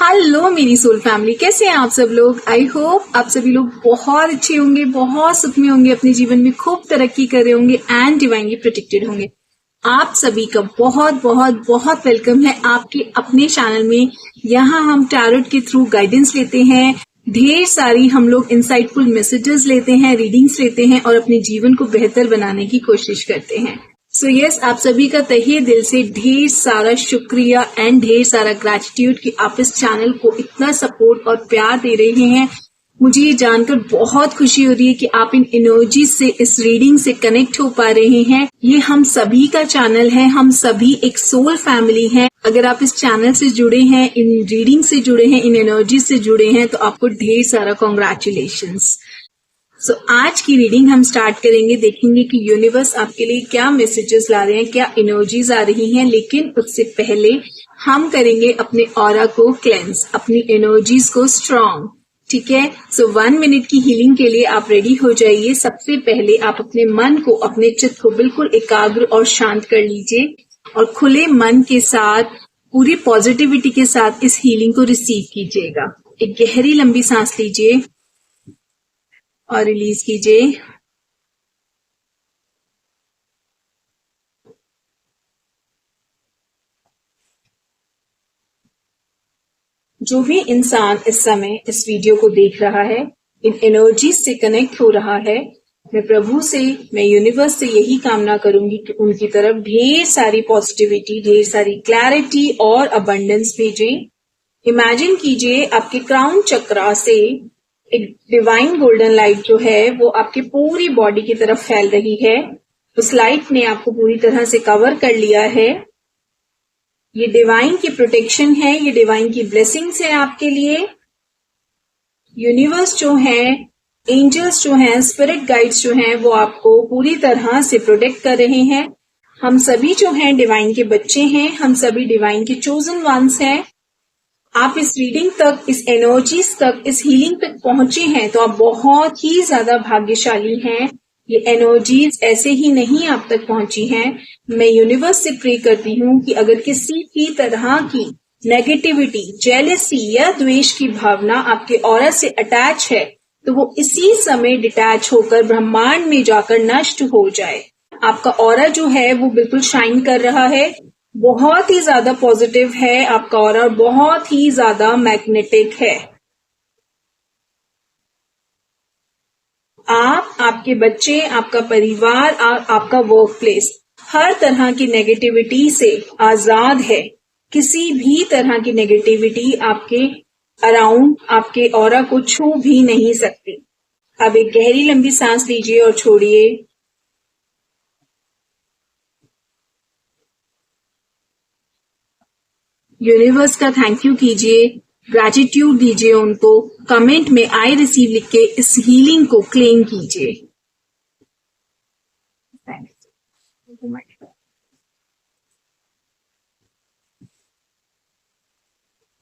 Hello मेरी soul family, कैसे हैं आप सब लोग। आई होप आप सभी लोग बहुत अच्छे होंगे, बहुत सुख में होंगे, अपने जीवन में खूब तरक्की कर रहे होंगे एंड डिवाइनली प्रोटेक्टेड होंगे। आप सभी का बहुत बहुत बहुत वेलकम है आपके अपने चैनल में। यहाँ हम टैरोट के थ्रू गाइडेंस लेते हैं, ढेर सारी हम लोग इंसाइटफुल मैसेजेस लेते हैं, रीडिंग्स लेते हैं और अपने जीवन को बेहतर बनाने की कोशिश करते हैं। सो यस, आप सभी का तहे दिल से ढेर सारा शुक्रिया एंड ढेर सारा ग्रेटिट्यूड कि आप इस चैनल को इतना सपोर्ट और प्यार दे रहे हैं। मुझे ये जानकर बहुत खुशी हो रही है कि आप इन एनर्जी से, इस रीडिंग से कनेक्ट हो पा रहे हैं। ये हम सभी का चैनल है, हम सभी एक सोल फैमिली हैं। अगर आप इस चैनल से जुड़े हैं, इन रीडिंग से जुड़े हैं, इन एनर्जी से जुड़े हैं, तो आपको ढेर सारा कॉन्ग्रेचुलेशंस। सो आज की रीडिंग हम स्टार्ट करेंगे, देखेंगे कि यूनिवर्स आपके लिए क्या मैसेजेस ला रहे हैं, क्या एनर्जीज आ रही हैं। लेकिन उससे पहले हम करेंगे अपने ऑरा को क्लेंस, अपनी एनर्जीज को स्ट्रॉन्ग। ठीक है, सो 1 मिनट की हीलिंग के लिए आप रेडी हो जाइए। सबसे पहले आप अपने मन को, अपने चित्त को बिल्कुल एकाग्र और शांत कर लीजिए और खुले मन के साथ, पूरी पॉजिटिविटी के साथ इस हीलिंग को रिसीव कीजिएगा। एक गहरी लंबी सांस लीजिए और रिलीज कीजिए। जो भी इंसान इस समय इस वीडियो को देख रहा है, इन एनर्जीज से कनेक्ट हो रहा है, मैं प्रभु से, मैं यूनिवर्स से यही कामना करूंगी कि उनकी तरफ ढेर सारी पॉजिटिविटी, ढेर सारी क्लैरिटी और अबंडेंस भेजें। इमेजिन कीजिए आपके क्राउन चक्रा से एक डिवाइन गोल्डन लाइट जो है वो आपकी पूरी बॉडी की तरफ फैल रही है। उस लाइट ने आपको पूरी तरह से कवर कर लिया है। ये डिवाइन की प्रोटेक्शन है, ये डिवाइन की ब्लेसिंग्स है आपके लिए। यूनिवर्स जो है, एंजल्स जो हैं, स्पिरिट गाइड्स जो हैं, वो आपको पूरी तरह से प्रोटेक्ट कर रहे हैं। हम सभी जो हैं डिवाइन के बच्चे हैं, हम सभी डिवाइन के चोजन वंस हैं। आप इस रीडिंग तक, इस एनर्जीज तक, इस हीलिंग तक पहुंचे हैं तो आप बहुत ही ज्यादा भाग्यशाली हैं। ये एनर्जीज ऐसे ही नहीं आप तक पहुंची हैं। मैं यूनिवर्स से प्रे करती हूँ कि अगर किसी भी तरह की नेगेटिविटी, जेलसी या द्वेष की भावना आपके ऑरा से अटैच है तो वो इसी समय डिटैच होकर ब्रह्मांड में जाकर नष्ट हो जाए। आपका ऑरा जो है वो बिल्कुल शाइन कर रहा है, बहुत ही ज्यादा पॉजिटिव है आपका ऑरा, बहुत ही ज्यादा मैग्नेटिक है। आप, आपके बच्चे, आपका परिवार और आपका वर्क प्लेस हर तरह की नेगेटिविटी से आजाद है। किसी भी तरह की नेगेटिविटी आपके अराउंड, आपके ऑरा को छू भी नहीं सकती। अब एक गहरी लंबी सांस लीजिए और छोड़िए। यूनिवर्स का थैंक यू कीजिए, ग्रेटिट्यूड दीजिए उनको। कमेंट में आई रिसीव लिख के इस हीलिंग को क्लेम कीजिए।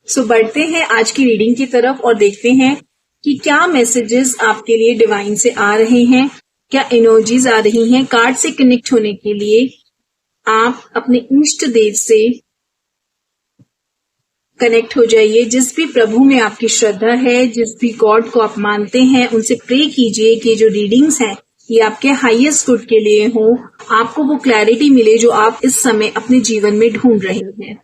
सो बढ़ते हैं आज की रीडिंग की तरफ और देखते हैं कि क्या मैसेजेस आपके लिए डिवाइन से आ रहे हैं, क्या एनर्जीज आ रही हैं। कार्ड से कनेक्ट होने के लिए आप अपने इष्ट देव से कनेक्ट हो जाइए। जिस भी प्रभु में आपकी श्रद्धा है, जिस भी गॉड को आप मानते हैं, उनसे प्रे कीजिए कि जो रीडिंग्स हैं ये आपके हाईएस्ट गुड के लिए हो, आपको वो क्लैरिटी मिले जो आप इस समय अपने जीवन में ढूंढ रहे हैं।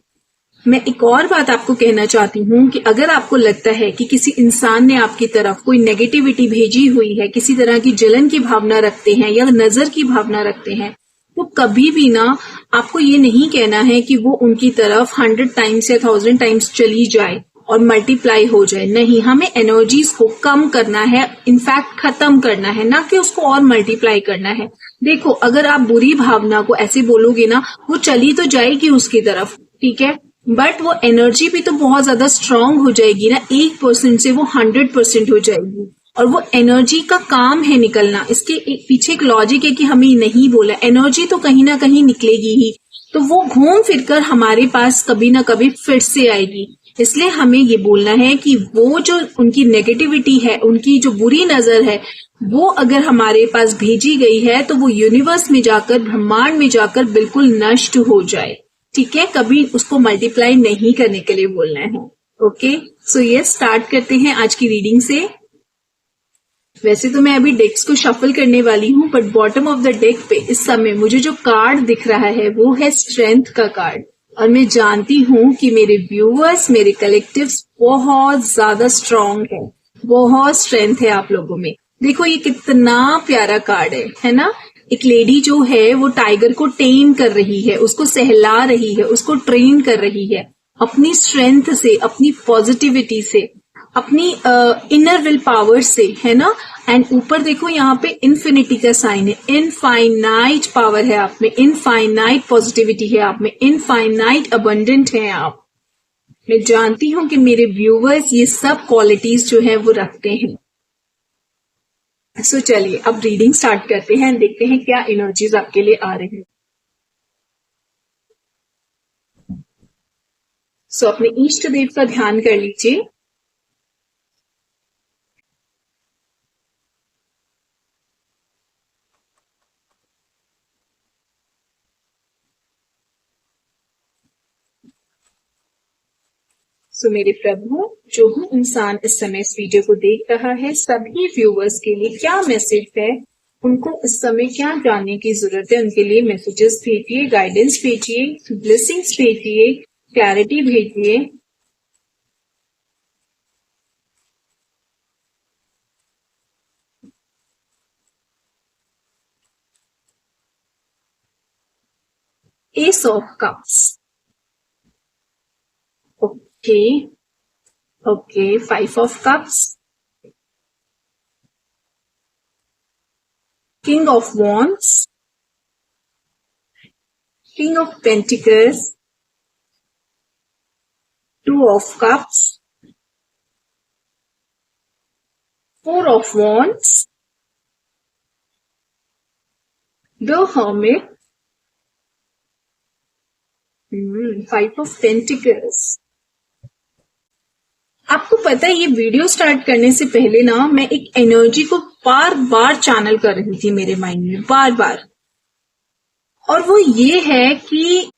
मैं एक और बात आपको कहना चाहती हूँ कि अगर आपको लगता है कि किसी इंसान ने आपकी तरफ कोई नेगेटिविटी भेजी हुई है, किसी तरह की जलन की भावना रखते हैं या नजर की भावना रखते हैं, तो कभी भी ना आपको ये नहीं कहना है कि वो उनकी तरफ 100 टाइम्स या 1000 टाइम्स चली जाए और मल्टीप्लाई हो जाए। नहीं, हमें एनर्जीज को कम करना है, इनफैक्ट खत्म करना है, ना कि उसको और मल्टीप्लाई करना है। देखो, अगर आप बुरी भावना को ऐसे बोलोगे ना, वो चली तो जाएगी उसकी तरफ, ठीक है, बट वो एनर्जी भी तो बहुत ज्यादा स्ट्रांग हो जाएगी ना। 1% से वो 100% हो जाएगी और वो एनर्जी का काम है निकलना। इसके पीछे एक लॉजिक है कि हमें नहीं बोला, एनर्जी तो कहीं ना कहीं निकलेगी ही, तो वो घूम फिरकर हमारे पास कभी ना कभी फिर से आएगी। इसलिए हमें ये बोलना है कि वो जो उनकी नेगेटिविटी है, उनकी जो बुरी नजर है, वो अगर हमारे पास भेजी गई है तो वो यूनिवर्स में जाकर, ब्रह्मांड में जाकर बिल्कुल नष्ट हो जाए। ठीक है, कभी उसको मल्टीप्लाई नहीं करने के लिए बोलना है। ओके, सो ये स्टार्ट करते हैं आज की रीडिंग से। वैसे तो मैं अभी डेक्स को शफल करने वाली हूँ, but bottom of the deck पे इस समय मुझे जो कार्ड दिख रहा है वो है स्ट्रेंथ का कार्ड। और मैं जानती हूँ कि मेरे व्यूअर्स, मेरे कलेक्टिव्स बहुत ज्यादा स्ट्रांग है, बहुत स्ट्रेंथ है आप लोगों में। देखो ये कितना प्यारा कार्ड है ना। एक लेडी जो है वो टाइगर को टेम कर रही है, उसको सहला रही है, उसको ट्रेन कर रही है अपनी स्ट्रेंथ से, अपनी पॉजिटिविटी से, अपनी इनर विल पावर से, है ना। एंड ऊपर देखो यहाँ पे इन्फिनिटी का साइन है। इनफाइनाइट पावर है आप में, इनफाइनाइट पॉजिटिविटी है आप में, इनफाइनाइट अबंडेंट है आप। मैं जानती हूं कि मेरे व्यूवर्स ये सब क्वालिटीज जो है वो रखते हैं। सो चलिए अब रीडिंग स्टार्ट करते हैं, देखते हैं क्या एनर्जीज आपके लिए आ रही हैं। सो अपने इष्ट देव का ध्यान कर लीजिए। सो मेरे प्रभु, जो भी इंसान इस समय इस वीडियो को देख रहा है, सभी व्यूवर्स के लिए क्या मैसेज है, उनको इस समय क्या जानने की जरूरत है, उनके लिए मैसेजेस भेजिए, गाइडेंस भेजिए, ब्लेसिंग्स भेजिए, क्लैरिटी भेजिए। S of cups, okay okay, 5 of cups, king of wands, king of pentacles, 2 of cups, 4 of wands, the hermit, 5 of pentacles। आपको पता है ये वीडियो स्टार्ट करने से पहले ना मैं एक एनर्जी को बार बार चैनल कर रही थी मेरे माइंड में, बार बार। और वो ये है कि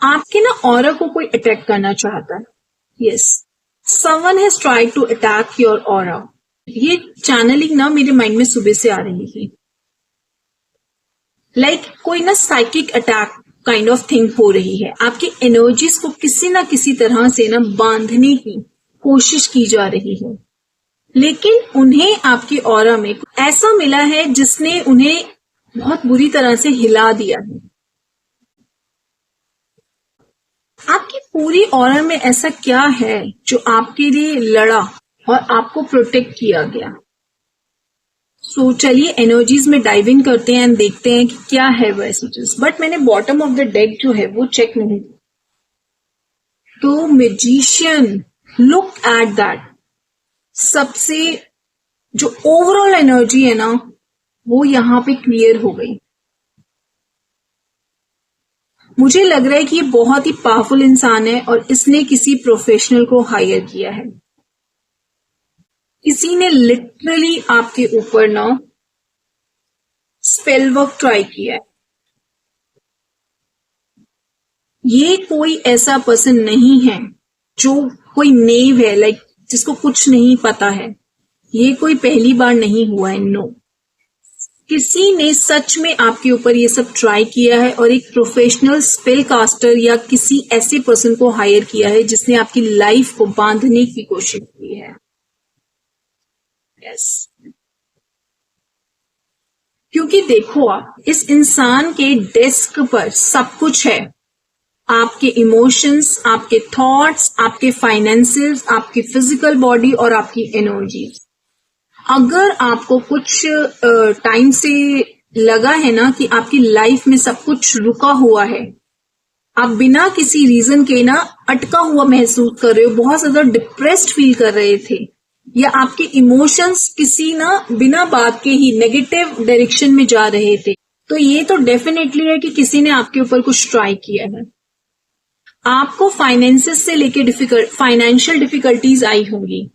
आपके ना ऑरा को कोई अटैक करना चाहता है। Yes, someone has tried to attack your aura. ये चैनलिंग ना मेरे माइंड में सुबह से आ रही थी। लाइक कोई ना psychic attack kind of thing हो रही है। आपकी एनर्जीज को किसी ना किसी तरह से ना बांधने की कोशिश की जा रही है, लेकिन उन्हें आपकी ऑरा में ऐसा मिला है जिसने उन्हें बहुत बुरी तरह से हिला दिया है। आपकी पूरी ऑरा में ऐसा क्या है जो आपके लिए लड़ा और आपको प्रोटेक्ट किया गया। सो चलिए एनर्जीज में डाइव इन करते हैं एंड देखते हैं कि क्या है वो मैसेजेस। बट मैंने बॉटम ऑफ द डेक जो है वो चेक नहीं किया। तो मैजिशियन, लुक एट दैट। सबसे जो ओवरऑल एनर्जी है ना वो यहां पे क्लियर हो गई। मुझे लग रहा है कि ये बहुत ही पावरफुल इंसान है और इसने किसी प्रोफेशनल को हायर किया है। किसी ने लिटरली आपके ऊपर ना स्पेल वर्क ट्राई किया है। ये कोई ऐसा पर्सन नहीं है जो कोई नेव है, लाइक जिसको कुछ नहीं पता है। ये कोई पहली बार नहीं हुआ है, नो। किसी ने सच में आपके ऊपर ये सब ट्राई किया है और एक प्रोफेशनल स्पेल कास्टर या किसी ऐसे पर्सन को हायर किया है जिसने आपकी लाइफ को बांधने की कोशिश की है। यस, क्योंकि देखो आप, इस इंसान के डेस्क पर सब कुछ है। आपके इमोशंस, आपके थॉट्स, आपके फाइनेंसेस, आपकी फिजिकल बॉडी और आपकी एनर्जी। अगर आपको कुछ टाइम से लगा है ना कि आपकी लाइफ में सब कुछ रुका हुआ है, आप बिना किसी रीजन के ना अटका हुआ महसूस कर रहे हो, बहुत ज्यादा डिप्रेस्ड फील कर रहे थे, या आपके इमोशंस किसी ना बिना बात के ही नेगेटिव डायरेक्शन में जा रहे थे, तो ये तो डेफिनेटली है कि किसी ने आपके ऊपर कुछ ट्राई किया है। आपको फाइनेंसेस से लेके फाइनेंशियल डिफिकल्टीज आई होंगी।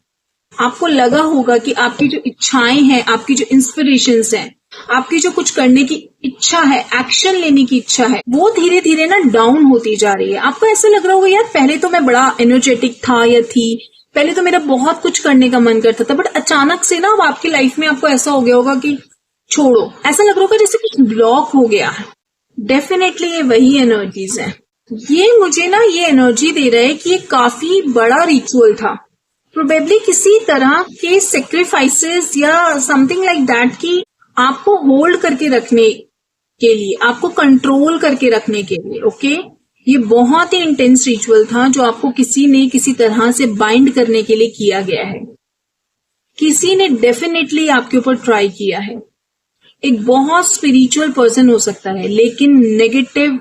आपको लगा होगा कि आपकी जो इच्छाएं हैं, आपकी जो इंस्पिरेशंस हैं, आपकी जो कुछ करने की इच्छा है, एक्शन लेने की इच्छा है, वो धीरे धीरे ना डाउन होती जा रही है। आपको ऐसा लग रहा होगा यार पहले तो मैं बड़ा एनर्जेटिक था या थी, पहले तो मेरा बहुत कुछ करने का मन करता था, बट अचानक से ना अब आपकी लाइफ में आपको ऐसा हो गया होगा कि छोड़ो, ऐसा लग रहा होगा जैसे कुछ ब्लॉक हो गया है। डेफिनेटली ये वही एनर्जीज है। ये मुझे ना ये एनर्जी दे रहा है कि ये काफी बड़ा रिचुअल था, प्रोबेबली किसी तरह के सेक्रीफाइसेस या समथिंग लाइक दैट की आपको होल्ड करके रखने के लिए, आपको कंट्रोल करके रखने के लिए। ओके, ये बहुत ही इंटेंस रिचुअल था जो आपको किसी ने किसी तरह से बाइंड करने के लिए किया गया है। किसी ने डेफिनेटली आपके ऊपर ट्राई किया है। एक बहुत स्पिरिचुअल पर्सन हो सकता है लेकिन नेगेटिव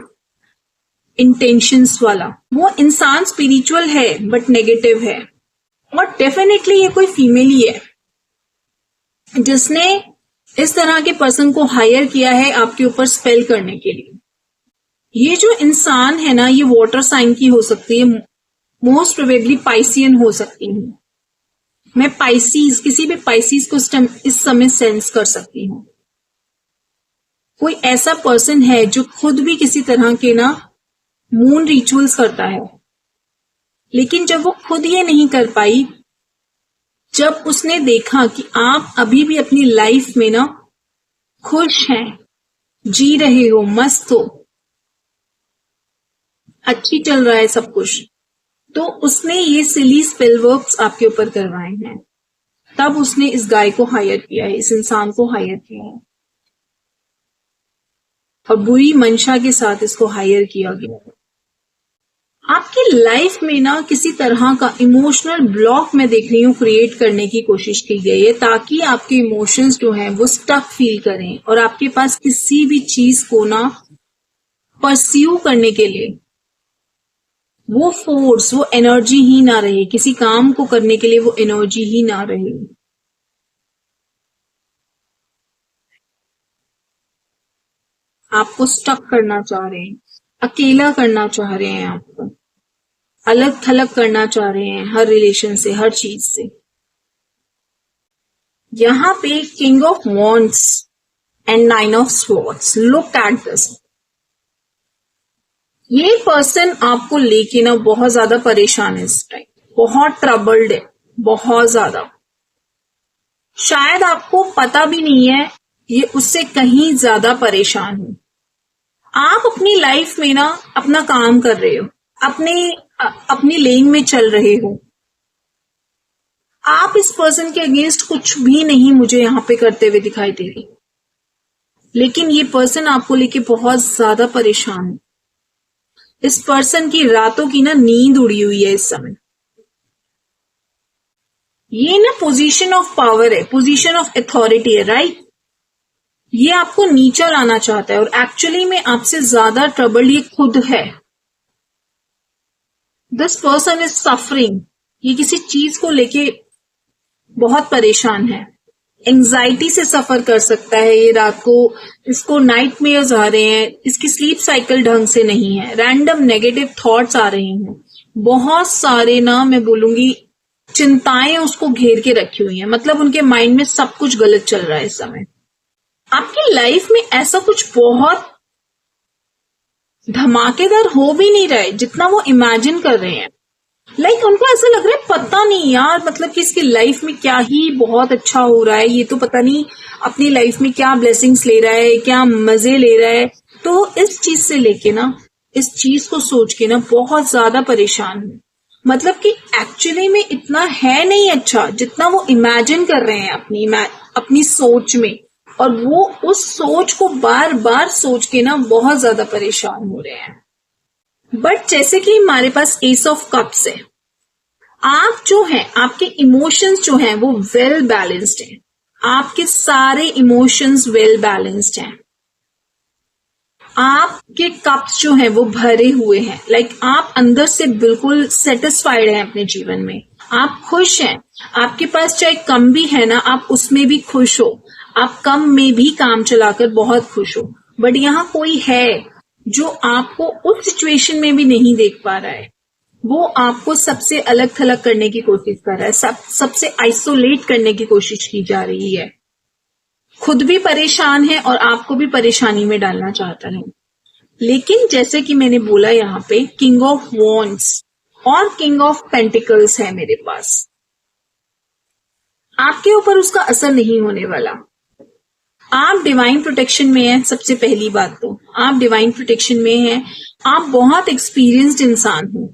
इंटेंशंस वाला। वो इंसान स्पिरिचुअल है बट नेगेटिव है, और डेफिनेटली ये कोई फीमेल ही है जिसने इस तरह के पर्सन को हायर किया है आपके ऊपर स्पेल करने के लिए। ये जो इंसान है ना, ये वाटर साइन की हो सकती है, मोस्ट प्रोबेबली पाइसियन हो सकती हूँ मैं। पाइसीज, किसी भी पाइसीज को इस समय सेंस कर सकती हूँ। कोई ऐसा पर्सन है जो खुद भी किसी तरह के ना मून रिचुअल्स करता है, लेकिन जब वो खुद ये नहीं कर पाई, जब उसने देखा कि आप अभी भी अपनी लाइफ में ना खुश हैं, जी रहे हो, मस्त हो, अच्छी चल रहा है सब कुछ, तो उसने ये सिली स्पेल वर्क्स आपके ऊपर करवाए हैं। तब उसने इस गाय को हायर किया है, इस इंसान को हायर किया है, और बुरी मंशा के साथ इसको हायर किया गया है। आपकी लाइफ में ना किसी तरह का इमोशनल ब्लॉक मैं देख रही हूँ क्रिएट करने की कोशिश की गई है, ताकि आपके इमोशंस जो हैं वो स्टक फील करें और आपके पास किसी भी चीज को ना परस्यू करने के लिए वो फोर्स, वो एनर्जी ही ना रहे, किसी काम को करने के लिए वो एनर्जी ही ना रहे। आपको स्टक करना चाह रहे हैं, अकेला करना चाह रहे हैं, आपको अलग थलग करना चाह रहे हैं हर रिलेशन से, हर चीज से। यहां पे king of wands and 9 of swords, look at this. ये पर्सन आपको लेके ना बहुत ज्यादा परेशान है इस टाइम, बहुत ट्रबल्ड है, बहुत ज्यादा। शायद आपको पता भी नहीं है ये उससे कहीं ज्यादा परेशान है। आप अपनी लाइफ में ना अपना काम कर रहे हो, अपनी लेन में चल रहे हो। आप इस पर्सन के अगेंस्ट कुछ भी नहीं मुझे यहां पे करते हुए दिखाई दे रही, लेकिन ये पर्सन आपको लेके बहुत ज्यादा परेशान है। इस पर्सन की रातों की ना नींद उड़ी हुई है इस समय। ये ना पोजीशन ऑफ पावर है, पोजीशन ऑफ अथॉरिटी है, राइट। ये आपको नीचा लाना चाहता है और एक्चुअली में आपसे ज्यादा ट्रबल ये खुद है। This person is suffering. ये किसी चीज को लेके बहुत परेशान है, एंजाइटी से सफर कर सकता है। ये रात को इसको नाइटमेयर्स आ रहे हैं, इसकी स्लीप साइकिल ढंग से नहीं है, रैंडम नेगेटिव थॉट्स आ रहे हैं, बहुत सारे ना मैं बोलूंगी चिंताएं उसको घेर के रखी हुई हैं। मतलब उनके माइंड में सब कुछ गलत चल रहा है इस समय। आपकी लाइफ में ऐसा कुछ बहुत धमाकेदार हो भी नहीं रहा है जितना वो इमेजिन कर रहे हैं। लाइक उनको ऐसा लग रहा है पता नहीं यार, मतलब कि इसकी लाइफ में क्या ही बहुत अच्छा हो रहा है, ये तो पता नहीं अपनी लाइफ में क्या ब्लेसिंग्स ले रहा है, क्या मजे ले रहा है। तो इस चीज से लेके ना, इस चीज को सोच के ना बहुत ज्यादा परेशान है। मतलब कि एक्चुअली में इतना है नहीं अच्छा जितना वो इमेजिन कर रहे हैं अपनी सोच में, और वो उस सोच को बार बार सोच के ना बहुत ज्यादा परेशान हो रहे हैं। बट जैसे कि हमारे पास एस ऑफ कप्स है, आप जो हैं, आपके इमोशंस जो हैं वो वेल बैलेंस्ड हैं। आपके सारे इमोशंस वेल बैलेंस्ड हैं। आपके कप्स जो हैं वो भरे हुए हैं। लाइक आप अंदर से बिल्कुल सेटिस्फाइड हैं अपने जीवन में, आप खुश हैं। आपके पास चाहे कम भी है ना, आप उसमें भी खुश हो, आप कम में भी काम चलाकर बहुत खुश हो। बट यहाँ कोई है जो आपको उस सिचुएशन में भी नहीं देख पा रहा है, वो आपको सबसे अलग थलग करने की कोशिश कर रहा है, सबसे आइसोलेट करने की कोशिश की जा रही है। खुद भी परेशान है और आपको भी परेशानी में डालना चाहता है। लेकिन जैसे कि मैंने बोला यहाँ पे किंग ऑफ वॉन्ड्स और किंग ऑफ पेंटिकल्स है मेरे पास। आपके ऊपर उसका असर नहीं होने वाला। आप डिवाइन प्रोटेक्शन में हैं। सबसे पहली बात तो आप डिवाइन प्रोटेक्शन में हैं। आप बहुत एक्सपीरियंस्ड इंसान हो,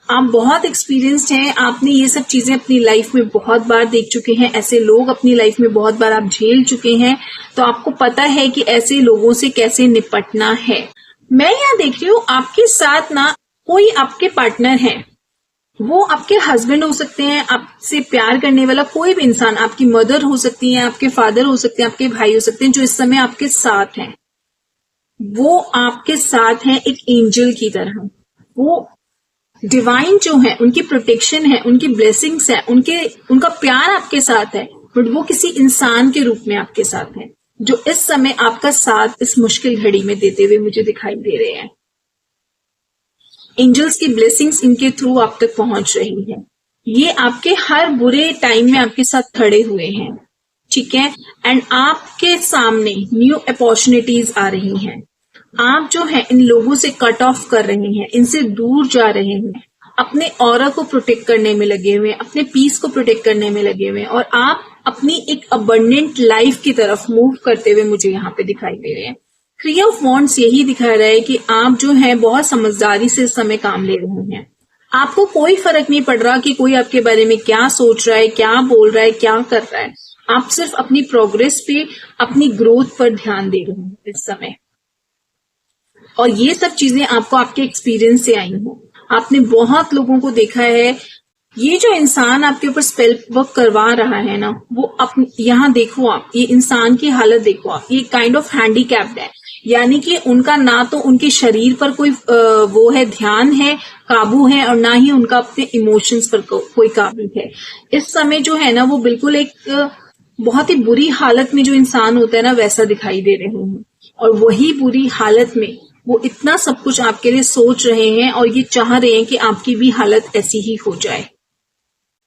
आप बहुत एक्सपीरियंस्ड हैं। आपने ये सब चीजें अपनी लाइफ में बहुत बार देख चुके हैं, ऐसे लोग अपनी लाइफ में बहुत बार आप झेल चुके हैं, तो आपको पता है कि ऐसे लोगों से कैसे निपटना है। मैं यहाँ देख रही हूँ आपके साथ ना कोई आपके पार्टनर है, वो आपके हस्बैंड हो सकते हैं, आपसे प्यार करने वाला कोई भी इंसान, आपकी मदर हो सकती है, आपके फादर हो सकते हैं, आपके भाई हो सकते हैं, जो इस समय आपके साथ हैं। वो आपके साथ हैं एक एंजल की तरह। वो डिवाइन जो है, उनकी प्रोटेक्शन है, उनकी ब्लेसिंग्स है, उनका प्यार आपके साथ है, बट वो किसी इंसान के रूप में आपके साथ है, जो इस समय आपका साथ इस मुश्किल घड़ी में देते हुए मुझे दिखाई दे रहे हैं। एंजल्स की ब्लेसिंग्स इनके थ्रू आप तक पहुंच रही है। ये आपके हर बुरे टाइम में आपके साथ खड़े हुए हैं, ठीक है। एंड आपके सामने न्यू अपॉर्चुनिटीज आ रही हैं। आप जो है इन लोगों से कट ऑफ कर रहे हैं, इनसे दूर जा रहे हैं, अपने ऑरा को प्रोटेक्ट करने में लगे हुए हैं, अपने पीस को प्रोटेक्ट करने में लगे हुए हैं, और आप अपनी एक अबंडेंट लाइफ की तरफ मूव करते हुए मुझे यहाँ पे दिखाई दे रहे हैं। थ्री ऑफ वॉन्ड्स यही दिखा रहा है कि आप जो है बहुत समझदारी से इस समय काम ले रहे हैं। आपको कोई फर्क नहीं पड़ रहा कि कोई आपके बारे में क्या सोच रहा है, क्या बोल रहा है, क्या कर रहा है। आप सिर्फ अपनी प्रोग्रेस पे, अपनी ग्रोथ पर ध्यान दे रहे हैं इस समय। और ये सब चीजें आपको आपके एक्सपीरियंस से आई हो। आपने बहुत लोगों को देखा है। ये जो इंसान आपके ऊपर स्पेल वर्क करवा रहा है ना, वो यहाँ देखो आप, ये इंसान की हालत देखो आप, ये काइंड ऑफ हैंडीकैप्ड है। यानी कि उनका ना तो उनके शरीर पर कोई वो है, ध्यान है, काबू है, और ना ही उनका अपने इमोशंस पर कोई काबू है। इस समय जो है ना, वो बिल्कुल एक बहुत ही बुरी हालत में जो इंसान होता है ना, वैसा दिखाई दे रहे हैं। और वही बुरी हालत में वो इतना सब कुछ आपके लिए सोच रहे हैं, और ये चाह रहे हैं कि आपकी भी हालत ऐसी ही हो जाए।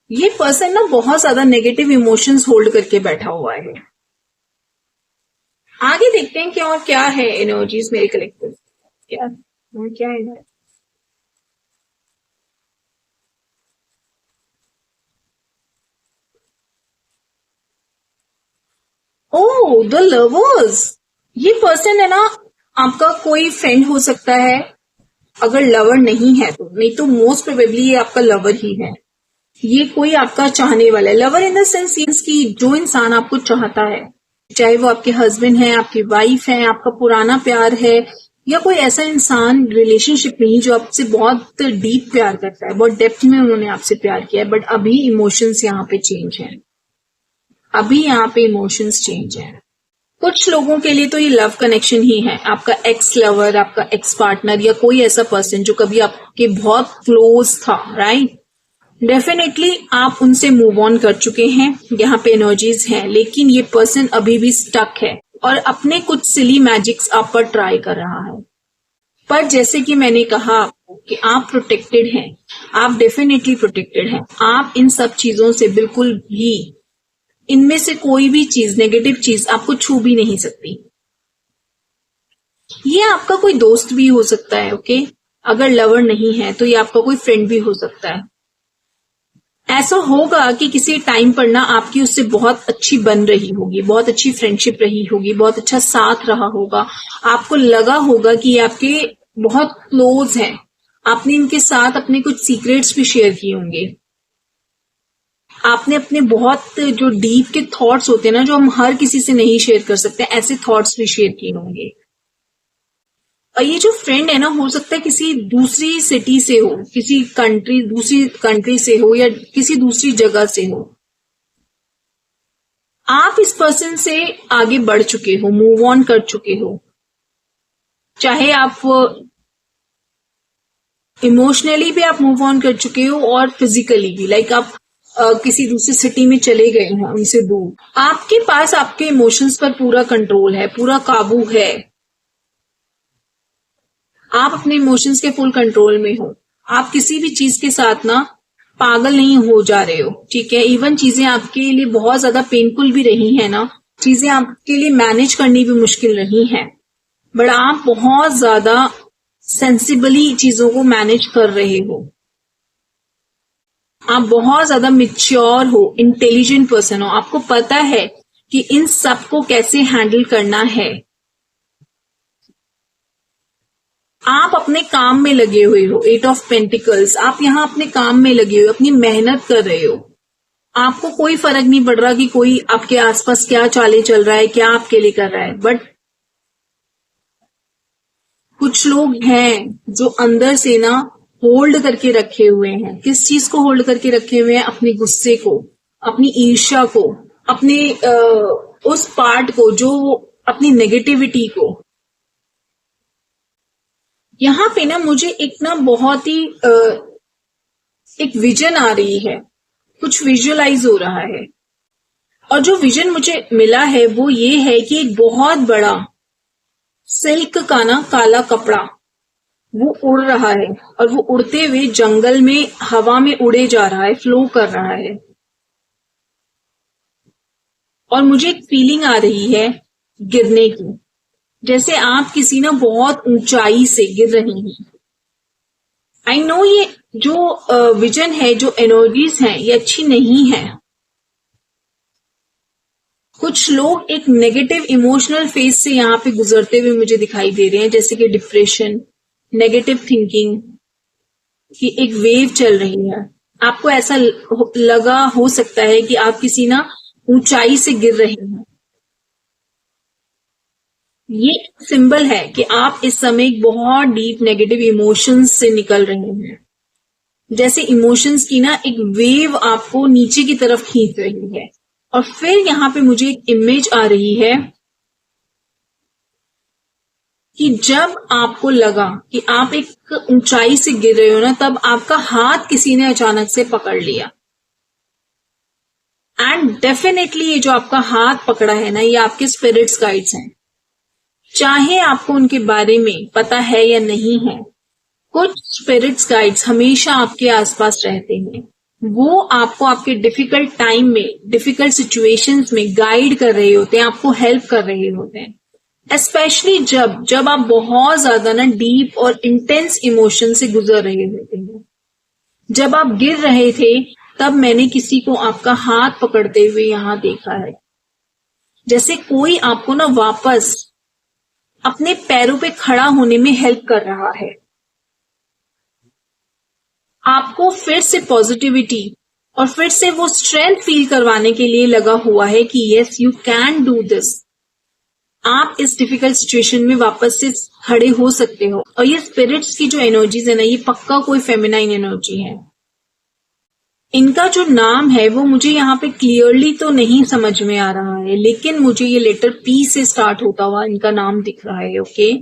ये पर्सन ना बहुत ज्यादा नेगेटिव इमोशंस होल्ड करके बैठा हुआ है। आगे देखते हैं कि और क्या है एनर्जीज मेरे कलेक्टिव। क्या है? ओह, द लवर्स। ये पर्सन है ना, आपका कोई फ्रेंड हो सकता है, अगर लवर नहीं है तो, नहीं तो मोस्ट प्रोबेबली ये आपका लवर ही है। ये कोई आपका चाहने वाला है। लवर इन द सेंस की जो इंसान आपको चाहता है, चाहे वो आपके हस्बैंड है, आपकी वाइफ है, आपका पुराना प्यार है, या कोई ऐसा इंसान रिलेशनशिप में ही जो आपसे बहुत डीप प्यार करता है, बहुत डेप्थ में उन्होंने आपसे प्यार किया है, बट अभी इमोशंस यहाँ पे चेंज है। अभी यहाँ पे इमोशंस चेंज है। कुछ लोगों के लिए तो ये लव कनेक्शन ही है, आपका एक्स लवर, आपका एक्स पार्टनर, या कोई ऐसा पर्सन जो कभी आपके बहुत क्लोज था, राइट। डेफिनेटली आप उनसे मूव ऑन कर चुके हैं, यहाँ पे एनर्जीज हैं, लेकिन ये पर्सन अभी भी स्टक है और अपने कुछ सिली मैजिक्स आप पर ट्राई कर रहा है। पर जैसे कि मैंने कहा आपको कि आप प्रोटेक्टेड हैं, आप डेफिनेटली प्रोटेक्टेड हैं। आप इन सब चीजों से बिल्कुल भी, इनमें से कोई भी चीज, नेगेटिव चीज आपको छू भी नहीं सकती। ये आपका कोई दोस्त भी हो सकता है, ओके। अगर लवर नहीं है तो ये आपका कोई फ्रेंड भी हो सकता है। ऐसा होगा कि किसी टाइम पर ना आपकी उससे बहुत अच्छी बन रही होगी, बहुत अच्छी फ्रेंडशिप रही होगी, बहुत अच्छा साथ रहा होगा। आपको लगा होगा कि ये आपके बहुत क्लोज हैं, आपने इनके साथ अपने कुछ सीक्रेट्स भी शेयर किए होंगे। आपने अपने बहुत जो डीप के थॉट्स होते हैं ना, जो हम हर किसी से नहीं शेयर कर सकते, ऐसे थॉट्स भी शेयर किए होंगे। और ये जो फ्रेंड है ना, हो सकता है किसी दूसरी सिटी से हो, किसी दूसरी कंट्री से हो, या किसी दूसरी जगह से हो। आप इस पर्सन से आगे बढ़ चुके हो, मूव ऑन कर चुके हो, चाहे आप इमोशनली भी आप मूव ऑन कर चुके हो और फिजिकली भी, लाइक आप किसी दूसरी सिटी में चले गए हैं उनसे दूर। आपके पास आपके इमोशंस पर पूरा कंट्रोल है, पूरा काबू है। आप अपने इमोशंस के फुल कंट्रोल में हो। आप किसी भी चीज के साथ ना पागल नहीं हो जा रहे हो, ठीक है। इवन चीजें आपके लिए बहुत ज्यादा पेनफुल भी रही है ना, चीजें आपके लिए मैनेज करनी भी मुश्किल रही है, बट आप बहुत ज्यादा सेंसिबली चीजों को मैनेज कर रहे हो। आप बहुत ज्यादा मिच्योर हो, इंटेलिजेंट पर्सन हो, आपको पता है कि इन सब को कैसे हैंडल करना है। आप अपने काम में लगे हुए हो, 8 ऑफ पेंटिकल्स, आप यहाँ अपने काम में लगे हो, अपनी मेहनत कर रहे हो। आपको कोई फर्क नहीं पड़ रहा कि कोई आपके आसपास क्या चाले चल रहा है, क्या आपके लिए कर रहा है। बट कुछ लोग हैं जो अंदर से ना होल्ड करके रखे हुए हैं। किस चीज को होल्ड करके रखे हुए हैं? अपने गुस्से को, अपनी ईर्ष्या को, अपने उस पार्ट को जो अपनी नेगेटिविटी को। यहाँ पे ना मुझे एक ना बहुत ही एक विजन आ रही है, कुछ विजुअलाइज हो रहा है। और जो विजन मुझे मिला है वो ये है कि एक बहुत बड़ा सिल्क का ना काला कपड़ा वो उड़ रहा है, और वो उड़ते हुए जंगल में हवा में उड़े जा रहा है, फ्लो कर रहा है। और मुझे एक फीलिंग आ रही है गिरने की, जैसे आप किसी ना बहुत ऊंचाई से गिर रही हैं। आई नो ये जो विजन है, जो एनर्जीज हैं, ये अच्छी नहीं है। कुछ लोग एक नेगेटिव इमोशनल फेज से यहाँ पे गुजरते हुए मुझे दिखाई दे रहे हैं, जैसे कि डिप्रेशन, नेगेटिव थिंकिंग की एक वेव चल रही है। आपको ऐसा लगा हो सकता है कि आप किसी ना ऊंचाई से गिर रहे हैं। ये सिंबल है कि आप इस समय एक बहुत डीप नेगेटिव इमोशंस से निकल रहे हैं। जैसे इमोशंस की ना एक वेव आपको नीचे की तरफ खींच रही है। और फिर यहाँ पे मुझे एक इमेज आ रही है कि जब आपको लगा कि आप एक ऊंचाई से गिर रहे हो ना, तब आपका हाथ किसी ने अचानक से पकड़ लिया। एंड डेफिनेटली ये जो आपका हाथ पकड़ा है ना, ये आपके स्पिरिट्स गाइड्स हैं। चाहे आपको उनके बारे में पता है या नहीं है, कुछ स्पिरिट्स गाइड्स हमेशा आपके आसपास रहते हैं। वो आपको आपके डिफिकल्ट टाइम में, डिफिकल्ट सिचुएशंस में गाइड कर रहे होते हैं, आपको हेल्प कर रहे होते हैं। स्पेशली जब आप बहुत ज्यादा ना डीप और इंटेंस इमोशन से गुजर रहे होते हैं। जब आप गिर रहे थे, तब मैंने किसी को आपका हाथ पकड़ते हुए यहां देखा है, जैसे कोई आपको ना वापस अपने पैरों पे खड़ा होने में हेल्प कर रहा है। आपको फिर से पॉजिटिविटी और फिर से वो स्ट्रेंथ फील करवाने के लिए लगा हुआ है कि yes you can do this. आप इस डिफिकल्ट सिचुएशन में वापस से खड़े हो सकते हो। और ये स्पिरिट्स की जो एनर्जीज है ना, ये पक्का कोई फेमिनाइन एनर्जी है। इनका जो नाम है वो मुझे यहाँ पे क्लियरली तो नहीं समझ में आ रहा है, लेकिन मुझे ये लेटर पी से स्टार्ट होता हुआ इनका नाम दिख रहा है। ओके,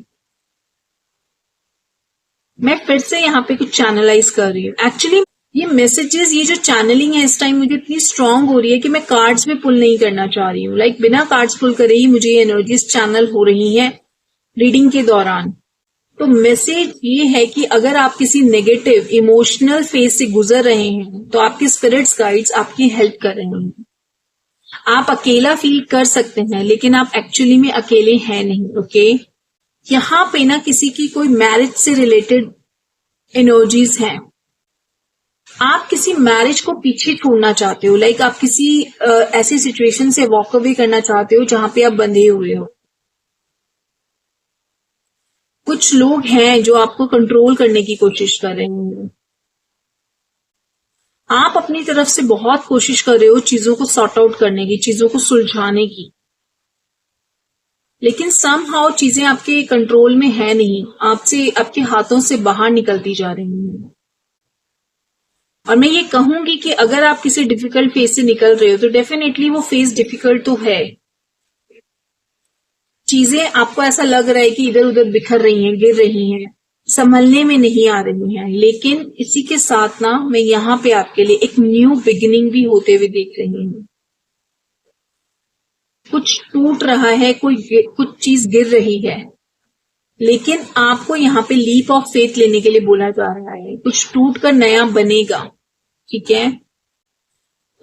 मैं फिर से यहाँ पे कुछ चैनलाइज कर रही हूँ। एक्चुअली ये मैसेजेस, ये जो चैनलिंग है इस टाइम मुझे इतनी स्ट्रांग हो रही है कि मैं कार्ड्स में पुल नहीं करना चाह रही हूँ। लाइक बिना कार्ड्स पुल करे ही मुझे ये एनर्जीज चैनल हो रही है रीडिंग के दौरान। तो मैसेज ये है कि अगर आप किसी नेगेटिव इमोशनल फेज से गुजर रहे हैं, तो आपके स्पिरिट्स गाइड्स आपकी हेल्प कर रहे हैं। आप अकेला फील कर सकते हैं, लेकिन आप एक्चुअली में अकेले हैं नहीं। ओके, यहाँ पे ना किसी की कोई मैरिज से रिलेटेड एनर्जीज हैं। आप किसी मैरिज को पीछे छोड़ना चाहते हो। लाइक आप किसी ऐसी सिचुएशन से वॉक अवे करना चाहते हो जहां पे आप बंधे हुए हो। कुछ लोग हैं जो आपको कंट्रोल करने की कोशिश कर रहे हैं। आप अपनी तरफ से बहुत कोशिश कर रहे हो चीजों को सॉर्ट आउट करने की, चीजों को सुलझाने की, लेकिन समहाउ चीजें आपके कंट्रोल में है नहीं, आपसे, आपके हाथों से बाहर निकलती जा रही हैं। और मैं ये कहूंगी कि अगर आप किसी डिफिकल्ट फेज से निकल रहे हो तो डेफिनेटली वो फेज डिफिकल्ट तो है। चीजें आपको ऐसा लग रहा है कि इधर उधर बिखर रही हैं, गिर रही हैं, संभलने में नहीं आ रही हैं, लेकिन इसी के साथ ना मैं यहाँ पे आपके लिए एक न्यू बिगिनिंग भी होते हुए देख रही हूँ। कुछ टूट रहा है, कुछ चीज गिर रही है, लेकिन आपको यहाँ पे लीप ऑफ फेथ लेने के लिए बोला जा रहा है। कुछ टूट कर नया बनेगा, ठीक है।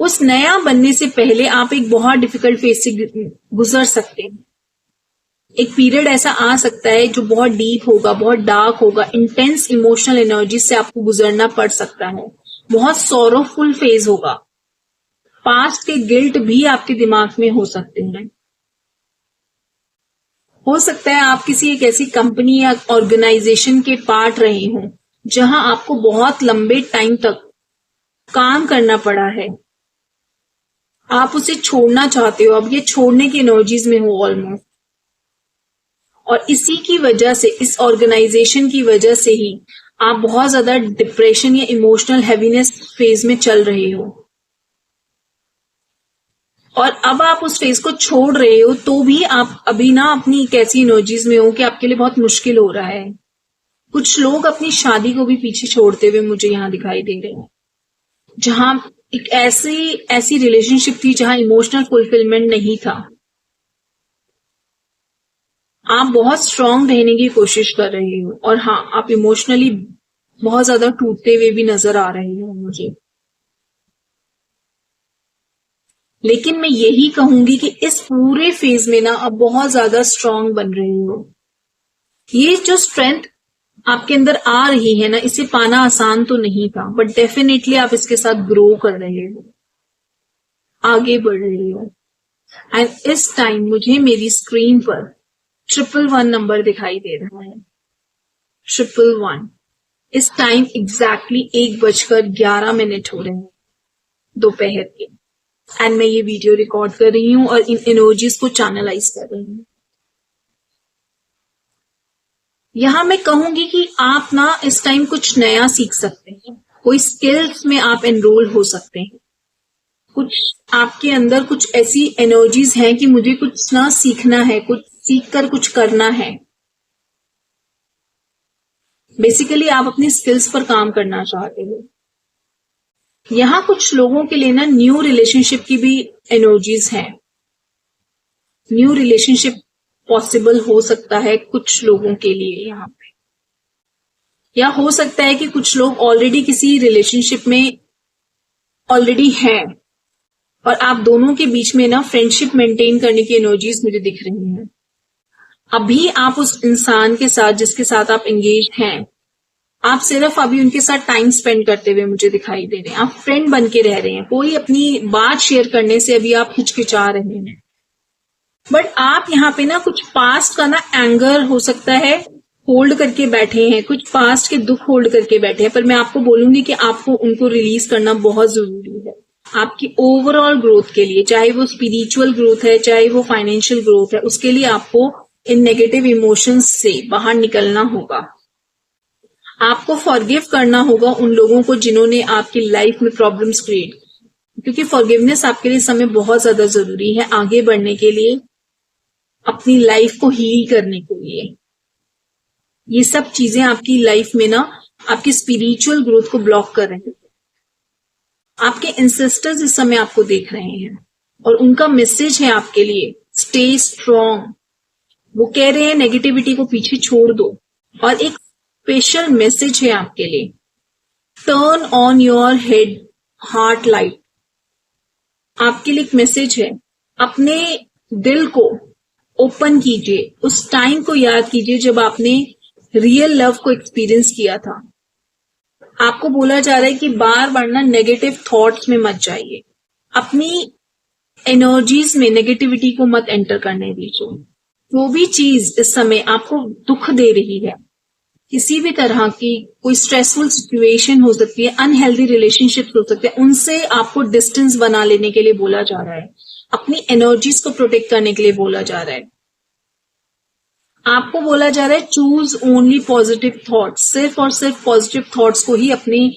उस नया बनने से पहले आप एक बहुत डिफिकल्ट फेज से गुजर सकते हैं। एक पीरियड ऐसा आ सकता है जो बहुत डीप होगा, बहुत डार्क होगा, इंटेंस इमोशनल एनर्जी से आपको गुजरना पड़ सकता है। बहुत सॉरोफुल फेज होगा। पास्ट के गिल्ट भी आपके दिमाग में हो सकते हैं। हो सकता है आप किसी एक ऐसी कंपनी या ऑर्गेनाइजेशन के पार्ट रहे हो जहां आपको बहुत लंबे टाइम तक काम करना पड़ा है, आप उसे छोड़ना चाहते हो, अब ये छोड़ने की एनर्जीज में हो ऑलमोस्ट, और इसी की वजह से, इस ऑर्गेनाइजेशन की वजह से ही आप बहुत ज्यादा डिप्रेशन या इमोशनल हैवीनेस फेज में चल रहे हो, और अब आप उस फेज को छोड़ रहे हो तो भी आप अभी ना अपनी एक ऐसी एनर्जीज में हो कि आपके लिए बहुत मुश्किल हो रहा है। कुछ लोग अपनी शादी को भी पीछे छोड़ते हुए मुझे यहाँ दिखाई दे रहे हैं, जहां एक ऐसी रिलेशनशिप थी जहां इमोशनल फुलफिलमेंट नहीं था। आप बहुत स्ट्रांग रहने की कोशिश कर रहे हो, और हाँ, आप इमोशनली बहुत ज्यादा टूटते हुए भी नजर आ रहे हो मुझे। लेकिन मैं यही कहूंगी कि इस पूरे फेज में ना आप बहुत ज्यादा स्ट्रांग बन रहे हो। ये जो स्ट्रेंथ आपके अंदर आ रही है ना, इसे पाना आसान तो नहीं था, बट डेफिनेटली आप इसके साथ ग्रो कर रहे हो, आगे बढ़ रहे हो। एंड इस टाइम मुझे मेरी स्क्रीन पर 111 नंबर दिखाई दे रहा है। 111। इस टाइम एग्जैक्टली 1:11 हो रहे हैं दोपहर के, एंड मैं ये वीडियो रिकॉर्ड कर रही हूँ और इन एनर्जीज को चैनलाइज कर रही हूँ। यहां मैं कहूंगी कि आप ना इस टाइम कुछ नया सीख सकते हैं, कोई स्किल्स में आप एनरोल हो सकते हैं। कुछ आपके अंदर कुछ ऐसी एनर्जीज हैं कि मुझे कुछ ना सीखना है, कुछ सीख कर कुछ करना है। बेसिकली आप अपनी स्किल्स पर काम करना चाहते हो। यहां कुछ लोगों के लिए ना न्यू रिलेशनशिप की भी एनर्जीज हैं। न्यू रिलेशनशिप पॉसिबल हो सकता है कुछ लोगों के लिए यहाँ पे, या हो सकता है कि कुछ लोग ऑलरेडी किसी रिलेशनशिप में ऑलरेडी हैं और आप दोनों के बीच में ना फ्रेंडशिप मेंटेन करने की एनर्जीज मुझे दिख रही हैं। अभी आप उस इंसान के साथ जिसके साथ आप एंगेज हैं, आप सिर्फ अभी उनके साथ टाइम स्पेंड करते हुए मुझे दिखाई दे रहे हैं। आप फ्रेंड बन के रह रहे हैं, कोई अपनी बात शेयर करने से अभी आप हिचकिचा रहे हैं। बट आप यहाँ पे ना कुछ पास्ट का ना एंगर हो सकता है होल्ड करके बैठे हैं, कुछ पास्ट के दुख होल्ड करके बैठे हैं, पर मैं आपको बोलूंगी कि आपको उनको रिलीज करना बहुत जरूरी है आपकी ओवरऑल ग्रोथ के लिए, चाहे वो स्पिरिचुअल ग्रोथ है, चाहे वो फाइनेंशियल ग्रोथ है। उसके लिए आपको इन नेगेटिव इमोशंस से बाहर निकलना होगा। आपको फॉरगिव करना होगा उन लोगों को जिन्होंने आपकी लाइफ में प्रॉब्लम्स क्रिएट की, क्योंकि फॉरगिवनेस आपके लिए समय बहुत ज्यादा जरूरी है आगे बढ़ने के लिए, अपनी लाइफ को हील करने के लिए। ये सब चीजें आपकी लाइफ में ना आपकी स्पिरिचुअल ग्रोथ को ब्लॉक कर रही हैं। आपके इंसेस्टर्स इस समय आपको देख रहे हैं और उनका मैसेज है आपके लिए, स्टे स्ट्रॉन्ग। वो कह रहे हैं नेगेटिविटी को पीछे छोड़ दो, और एक स्पेशल मैसेज है आपके लिए, turn on your head heart light. आपके लिए एक मैसेज है, अपने दिल को ओपन कीजिए, उस टाइम को याद कीजिए जब आपने रियल लव को एक्सपीरियंस किया था। आपको बोला जा रहा है कि बार बार ना नेगेटिव थॉट्स में मत जाइए, अपनी एनर्जीज में नेगेटिविटी को मत एंटर करने दीजिए। जो भी चीज इस समय आपको दुख दे रही है, किसी भी तरह की कोई स्ट्रेसफुल सिचुएशन हो सकती है, अनहेल्दी रिलेशनशिप हो सकते हैं, उनसे आपको डिस्टेंस बना लेने के लिए बोला जा रहा है, अपनी एनर्जीज को प्रोटेक्ट करने के लिए बोला जा रहा है। आपको बोला जा रहा है चूज ओनली पॉजिटिव थॉट्स, सिर्फ और सिर्फ पॉजिटिव थॉट्स को ही अपनी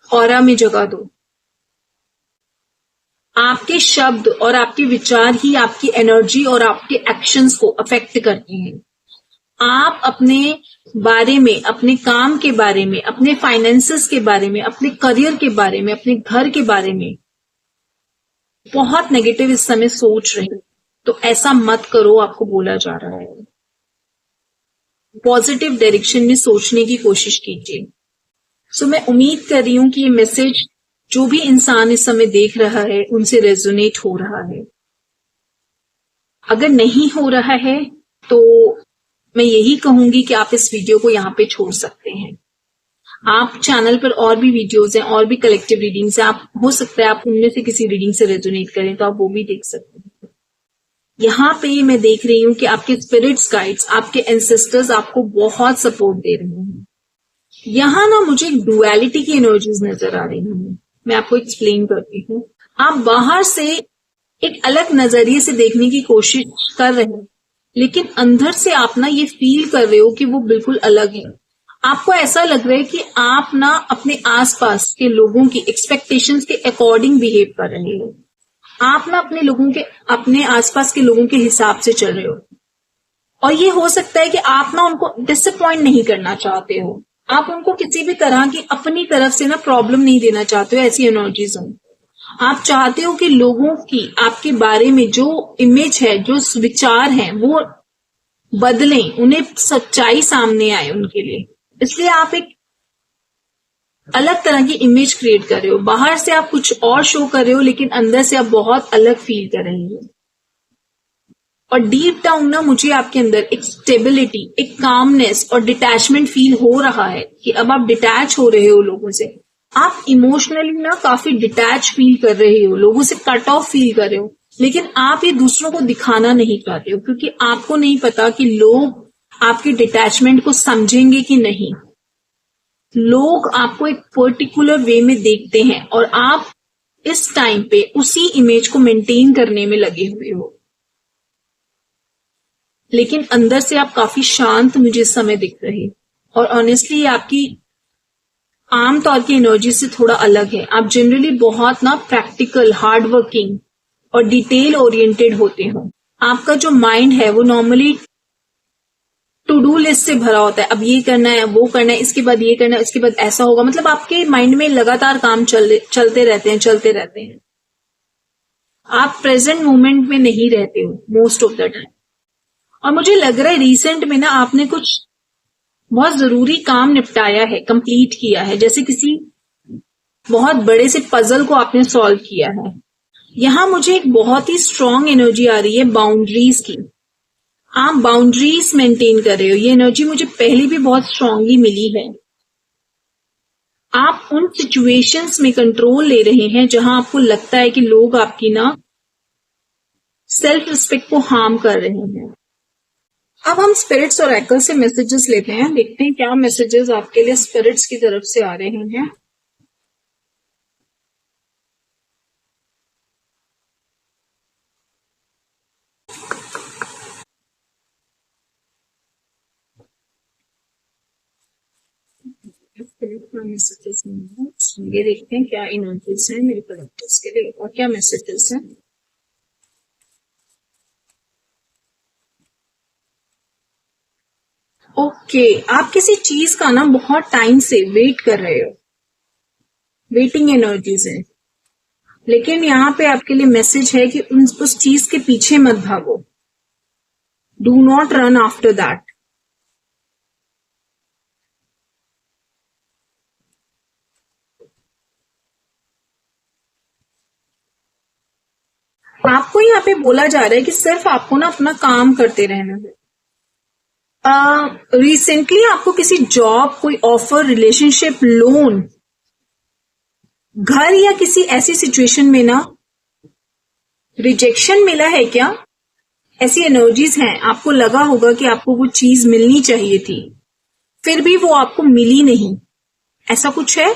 ऑरा में जगह दो। आपके शब्द और आपके विचार ही आपकी एनर्जी और आपके एक्शंस को अफेक्ट करते हैं। आप अपने बारे में, अपने काम के बारे में, अपने फाइनेंसेस के बारे में, अपने करियर के बारे में, अपने घर के बारे में बहुत नेगेटिव इस समय सोच रहे हैं, तो ऐसा मत करो, आपको बोला जा रहा है। पॉजिटिव डायरेक्शन में सोचने की कोशिश कीजिए। सो मैं उम्मीद कर रही हूं कि ये मैसेज जो भी इंसान इस समय देख रहा है उनसे रेजोनेट हो रहा है। अगर नहीं हो रहा है तो मैं यही कहूंगी कि आप इस वीडियो को यहाँ पे छोड़ सकते हैं। आप चैनल पर और भी वीडियोस हैं, और भी कलेक्टिव रीडिंग्स हैं, आप हो सकता है आप उनमें से किसी रीडिंग से रेजोनेट करें तो आप वो भी देख सकते हैं। यहाँ पे मैं देख रही हूँ कि आपके स्पिरिट्स गाइड्स, आपके एंसेस्टर्स आपको बहुत सपोर्ट दे रहे हैं। यहाँ ना मुझे एक डुअलिटी की एनर्जीज नजर आ रही हैं। मैं आपको एक्सप्लेन करती हूँ। आप बाहर से एक अलग नजरिए से देखने की कोशिश कर रहे हैं, लेकिन अंदर से आप ना ये फील कर रहे हो कि वो बिल्कुल अलग है। आपको ऐसा लग रहा है कि आप ना अपने आसपास के लोगों की एक्सपेक्टेशंस के अकॉर्डिंग बिहेव कर रहे हो। आप ना अपने आसपास के लोगों के हिसाब से चल रहे हो, और ये हो सकता है कि आप ना उनको डिसअपॉइंट नहीं करना चाहते हो। आप उनको किसी भी तरह की अपनी तरफ से ना प्रॉब्लम नहीं देना चाहते हो। ऐसी एनर्जीज हो। आप चाहते हो कि लोगों की आपके बारे में जो इमेज है, जो विचार हैं, वो बदलें, उन्हें सच्चाई सामने आए उनके लिए। इसलिए आप एक अलग तरह की इमेज क्रिएट कर रहे हो। बाहर से आप कुछ और शो कर रहे हो, लेकिन अंदर से आप बहुत अलग फील कर रहे हो। और डीप डाउन ना मुझे आपके अंदर एक स्टेबिलिटी, एक कामनेस और डिटैचमेंट फील हो रहा है कि अब आप डिटैच हो रहे हो लोगों से। आप इमोशनली ना काफी डिटैच फील कर रहे हो, लोगों से कट ऑफ फील कर रहे हो, लेकिन आप ये दूसरों को दिखाना नहीं चाहते हो, क्योंकि आपको नहीं पता कि लोग आपके डिटैचमेंट को समझेंगे कि नहीं। लोग आपको एक पर्टिकुलर वे में देखते हैं और आप इस टाइम पे उसी इमेज को मेंटेन करने में लगे हुए हो, लेकिन अंदर से आप काफी शांत मुझे इस समय दिख रहे। और ऑनेस्टली आपकी आमतौर की एनर्जी से थोड़ा अलग है। आप जनरली बहुत ना प्रैक्टिकल, हार्ड वर्किंग और डिटेल ओरिएंटेड होते हो। आपका जो माइंड है वो नॉर्मली टू डू लिस्ट से भरा होता है। अब ये करना है, वो करना है, इसके बाद ये करना है, इसके बाद ऐसा होगा। मतलब आपके माइंड में लगातार काम चलते रहते हैं। आप प्रेजेंट मोमेंट में नहीं रहते हो मोस्ट ऑफ द टाइम। और मुझे लग रहा है रिसेंट में ना आपने कुछ बहुत जरूरी काम निपटाया है, कंप्लीट किया है, जैसे किसी बहुत बड़े से पजल को आपने सॉल्व किया है। यहां मुझे एक बहुत ही स्ट्रांग एनर्जी आ रही है बाउंड्रीज की। आप बाउंड्रीज मेंटेन कर रहे हो। ये एनर्जी मुझे पहले भी बहुत स्ट्रांगली मिली है। आप उन सिचुएशंस में कंट्रोल ले रहे हैं जहां आपको लगता है कि लोग आपकी ना सेल्फ रिस्पेक्ट को हार्म कर रहे हैं। अब हम स्पिरिट्स और ऑरेकल से मैसेजेस लेते हैं, देखते हैं क्या मैसेजेस आपके लिए स्पिरिट्स की तरफ से आ रहे हैं। मैसेजेस ये देखते हैं क्या एनर्जीज है मेरे कलेक्टर्स के लिए और क्या मैसेजेस हैं। ओके, आप किसी चीज का ना बहुत टाइम से वेट कर रहे हो, वेटिंग एनर्जीज है, लेकिन यहाँ पे आपके लिए मैसेज है कि उस चीज के पीछे मत भागो। Do not run after that. आपको यहाँ पे बोला जा रहा है कि सिर्फ आपको ना अपना काम करते रहना है। रिसेंटली आपको किसी जॉब, कोई ऑफर, रिलेशनशिप, लोन, घर या किसी ऐसी सिचुएशन में ना रिजेक्शन मिला है क्या? ऐसी एनर्जीज हैं। आपको लगा होगा कि आपको वो चीज मिलनी चाहिए थी, फिर भी वो आपको मिली नहीं, ऐसा कुछ है।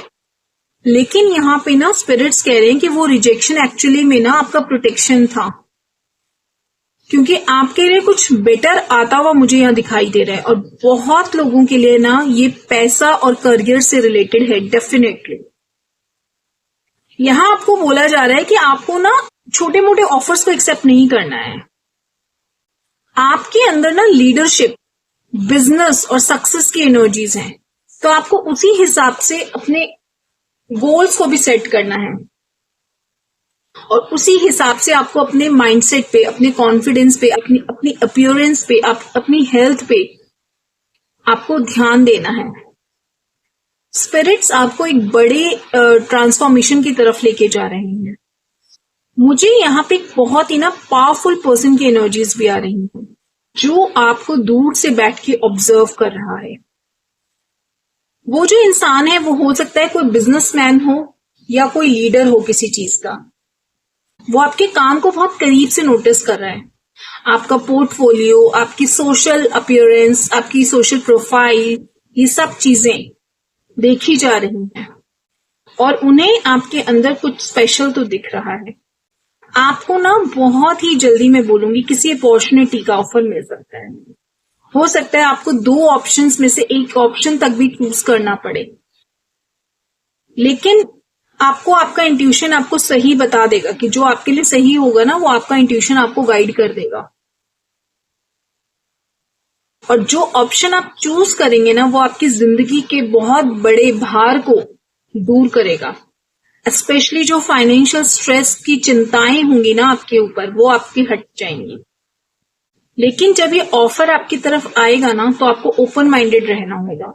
लेकिन यहाँ पे ना स्पिरिट्स कह रहे हैं कि वो रिजेक्शन एक्चुअली में ना आपका प्रोटेक्शन था, क्योंकि आपके लिए कुछ बेटर आता हुआ मुझे यहाँ दिखाई दे रहा है। और बहुत लोगों के लिए ना ये पैसा और करियर से रिलेटेड है डेफिनेटली। यहाँ आपको बोला जा रहा है कि आपको ना छोटे मोटे ऑफर्स को एक्सेप्ट नहीं करना है। आपके अंदर ना लीडरशिप, बिजनेस और सक्सेस की एनर्जीज हैं, तो आपको उसी हिसाब से अपने गोल्स को भी सेट करना है और उसी हिसाब से आपको अपने माइंडसेट पे, अपने कॉन्फिडेंस पे, अपनी अपीयरेंस पे, अपनी हेल्थ पे आपको ध्यान देना है। स्पिरिट्स आपको एक बड़े ट्रांसफॉर्मेशन की तरफ लेके जा रहे हैं। मुझे यहाँ पे एक बहुत ही ना पावरफुल पर्सन की एनर्जीज भी आ रही हैं, जो आपको दूर से बैठ के ऑब्जर्व कर रहा है। वो जो इंसान है वो हो सकता है कोई बिजनेसमैन हो या कोई लीडर हो किसी चीज का। वो आपके काम को बहुत करीब से नोटिस कर रहा है। आपका पोर्टफोलियो, आपकी सोशल अपीयरेंस, आपकी सोशल प्रोफाइल, ये सब चीजें देखी जा रही हैं और उन्हें आपके अंदर कुछ स्पेशल तो दिख रहा है। आपको ना बहुत ही जल्दी मैं बोलूंगी किसी अपॉर्चुनिटी का ऑफर मिल सकता है। हो सकता है आपको दो ऑप्शंस में से एक ऑप्शन तक भी चूज करना पड़े, लेकिन आपको आपका इंट्यूशन आपको सही बता देगा कि जो आपके लिए सही होगा ना वो आपका इंट्यूशन आपको गाइड कर देगा। और जो ऑप्शन आप चूज करेंगे ना वो आपकी जिंदगी के बहुत बड़े भार को दूर करेगा। स्पेशली जो फाइनेंशियल स्ट्रेस की चिंताएं होंगी ना आपके ऊपर, वो आपकी हट जाएंगी। लेकिन जब ये ऑफर आपकी तरफ आएगा ना तो आपको ओपन माइंडेड रहना होगा।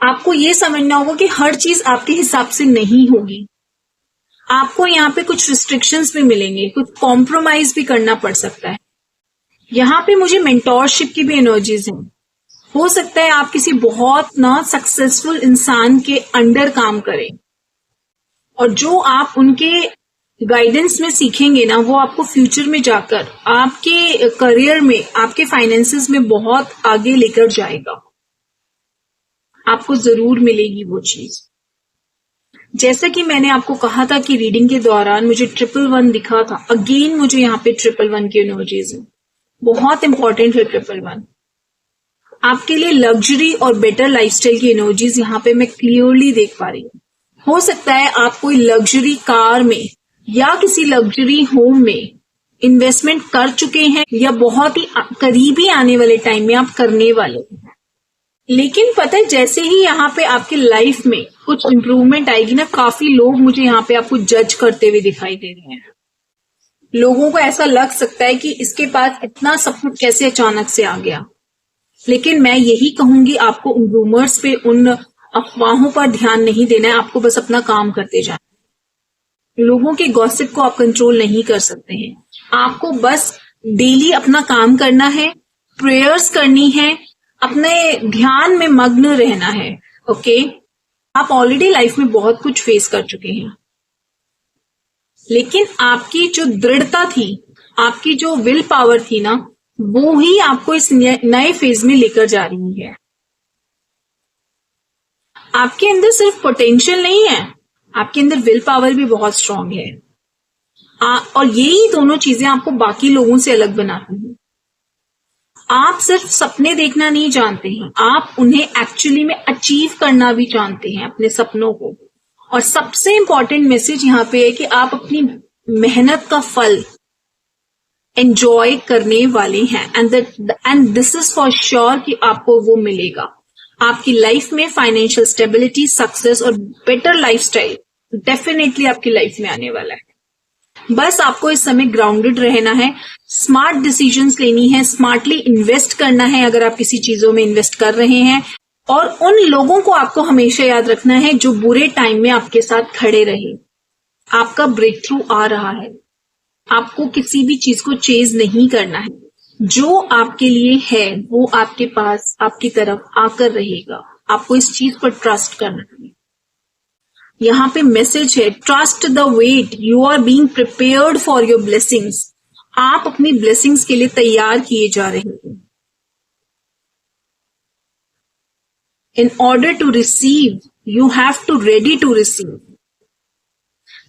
आपको ये समझना होगा कि हर चीज आपके हिसाब से नहीं होगी। आपको यहाँ पे कुछ रिस्ट्रिक्शंस भी मिलेंगे, कुछ कॉम्प्रोमाइज भी करना पड़ सकता है। यहाँ पे मुझे मेंटोरशिप की भी एनर्जीज हैं। हो सकता है आप किसी बहुत ना सक्सेसफुल इंसान के अंडर काम करें और जो आप उनके गाइडेंस में सीखेंगे ना वो आपको फ्यूचर में जाकर आपके करियर में, आपके फाइनेंसेस में बहुत आगे लेकर जाएगा। आपको जरूर मिलेगी वो चीज। जैसा कि मैंने आपको कहा था कि रीडिंग के दौरान मुझे 111 दिखा था, अगेन मुझे यहाँ पे 111 की एनर्जीज है। बहुत इंपॉर्टेंट है 111। आपके लिए लग्जरी और बेटर लाइफस्टाइल की एनर्जीज यहाँ पे मैं क्लियरली देख पा रही हूँ। हो सकता है आप कोई लग्जरी कार में या किसी लग्जरी होम में इन्वेस्टमेंट कर चुके हैं या बहुत ही करीबी आने वाले टाइम में आप करने वाले हैं। लेकिन पता है जैसे ही यहाँ पे आपकी लाइफ में कुछ इंप्रूवमेंट आएगी ना, काफी लोग मुझे यहाँ पे आपको जज करते हुए दिखाई दे रहे हैं। लोगों को ऐसा लग सकता है कि इसके पास इतना सब कुछ कैसे अचानक से आ गया। लेकिन मैं यही कहूंगी आपको उन रूमर्स पे, उन अफवाहों पर ध्यान नहीं देना है। आपको बस अपना काम करते जाना है। लोगों के गॉसिप को आप कंट्रोल नहीं कर सकते हैं। आपको बस डेली अपना काम करना है, प्रेयर्स करनी है, अपने ध्यान में मग्न रहना है। ओके, आप ऑलरेडी लाइफ में बहुत कुछ फेस कर चुके हैं, लेकिन आपकी जो दृढ़ता थी, आपकी जो विल पावर थी ना, वो ही आपको इस नए फेज में लेकर जा रही है। आपके अंदर सिर्फ पोटेंशियल नहीं है, आपके अंदर विल पावर भी बहुत स्ट्रांग है। और यही दोनों चीजें आपको बाकी लोगों से अलग बनाती हैं। आप सिर्फ सपने देखना नहीं जानते हैं, आप उन्हें एक्चुअली में अचीव करना भी जानते हैं, अपने सपनों को। और सबसे इंपॉर्टेंट मैसेज यहाँ पे है कि आप अपनी मेहनत का फल एंजॉय करने वाले हैं and this is for sure कि आपको वो मिलेगा। आपकी लाइफ में फाइनेंशियल स्टेबिलिटी, सक्सेस और बेटर लाइफस्टाइल डेफिनेटली आपकी लाइफ में आने वाला है। बस आपको इस समय ग्राउंडेड रहना है, स्मार्ट डिसीजंस लेनी है, स्मार्टली इन्वेस्ट करना है अगर आप किसी चीजों में इन्वेस्ट कर रहे हैं। और उन लोगों को आपको हमेशा याद रखना है जो बुरे टाइम में आपके साथ खड़े रहे। आपका ब्रेक थ्रू आ रहा है। आपको किसी भी चीज को चेज नहीं करना है। जो आपके लिए है वो आपके पास, आपकी तरफ आकर रहेगा। आपको इस चीज पर ट्रस्ट करना है। यहाँ पे मैसेज है, trust the wait, you are being prepared for your blessings. आप अपनी ब्लेसिंग्स के लिए तैयार किए जा रहे हैं। In order to receive, you have to ready to receive.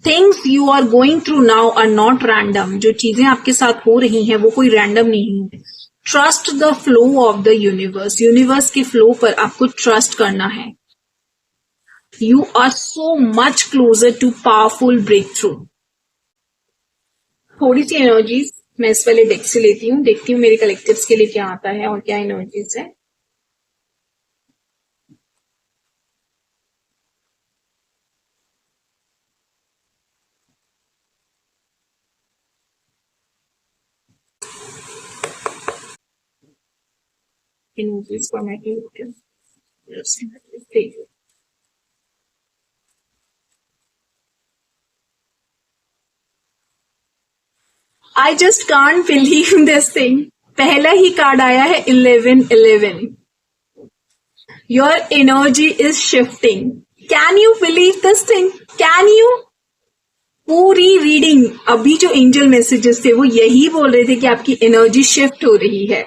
Things you are going through now are not random. जो चीजें आपके साथ हो रही हैं वो कोई रैंडम नहीं है। Trust the flow of the universe. Universe के फ्लो पर आपको ट्रस्ट करना है। You are so much closer to powerful breakthrough. थोड़ी सी एनर्जीज मैं इस वाले डेक से लेती हूँ, देखती हूँ मेरे कलेक्टिव्स के लिए क्या आता है और क्या एनर्जीज है। Energies for my collective. I just can't believe this thing. पहला ही कार्ड आया है 1111। Your energy is shifting. Can you believe this thing? Can you? पूरी रीडिंग अभी जो एंजल मैसेजेस थे वो यही बोल रहे थे कि आपकी एनर्जी शिफ्ट हो रही है.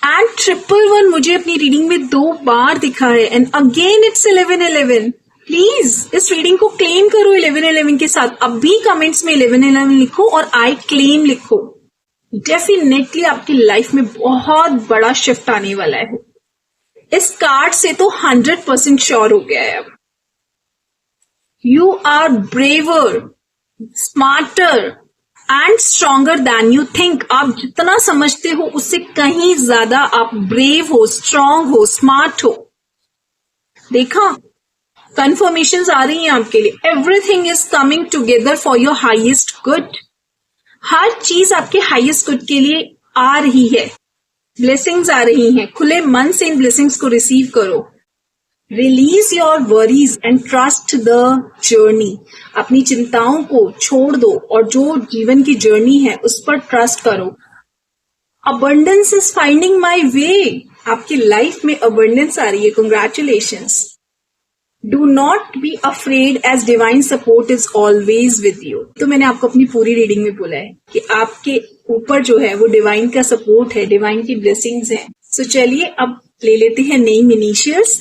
एंड 111 मुझे अपनी रीडिंग में 2 बार दिखा है. And again it's 1111. प्लीज इस रीडिंग को क्लेम करो 1111 के साथ. अभी कमेंट्स में 1111 लिखो और आई क्लेम लिखो. डेफिनेटली आपकी लाइफ में बहुत बड़ा शिफ्ट आने वाला है. इस कार्ड से तो 100% श्योर हो गया है अब. You are braver, smarter and stronger than you think. आप जितना समझते हो उससे कहीं ज्यादा आप ब्रेव हो, स्ट्रांग हो, स्मार्ट हो. देखा, कंफर्मेशंस आ रही हैं आपके लिए. Everything is coming together for your highest good. हर चीज आपके हाईएस्ट गुड के लिए आ रही है. ब्लेसिंग्स आ रही हैं. खुले मन से इन ब्लेसिंग्स को रिसीव करो. Release your worries and trust the journey. अपनी चिंताओं को छोड़ दो और जो जीवन की जर्नी है उस पर ट्रस्ट करो. Abundance is finding my way. आपकी लाइफ में अबंडेंस आ रही है. Congratulations. Do not be afraid as divine support is always with you. तो मैंने आपको अपनी पूरी रीडिंग में बोला है कि आपके ऊपर जो है वो डिवाइन का सपोर्ट है, डिवाइन की ब्लेसिंग्स हैं. सो चलिए अब ले लेते हैं नेम इनिशियल्स.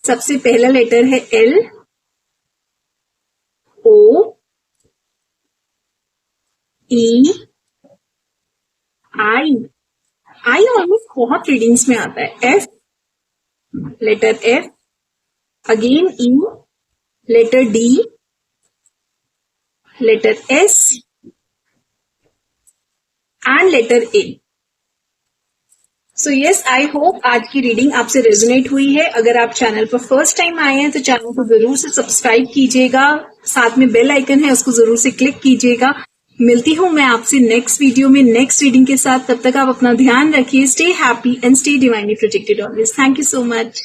सबसे पहला लेटर है L. O, E, I. I almost बहुत रीडिंग्स में आता है. F, letter F, again E, letter D, letter S and letter A. So yes, I hope आज की रीडिंग आपसे रेजोनेट हुई है. अगर आप चैनल पर फर्स्ट टाइम आए हैं तो चैनल को जरूर से सब्सक्राइब कीजिएगा. साथ में बेल आइकन है उसको जरूर से क्लिक कीजिएगा. मिलती हूं मैं आपसे नेक्स्ट वीडियो में नेक्स्ट रीडिंग के साथ. तब तक आप अपना ध्यान रखिए. Stay happy and stay divinely protected always. Thank you so much.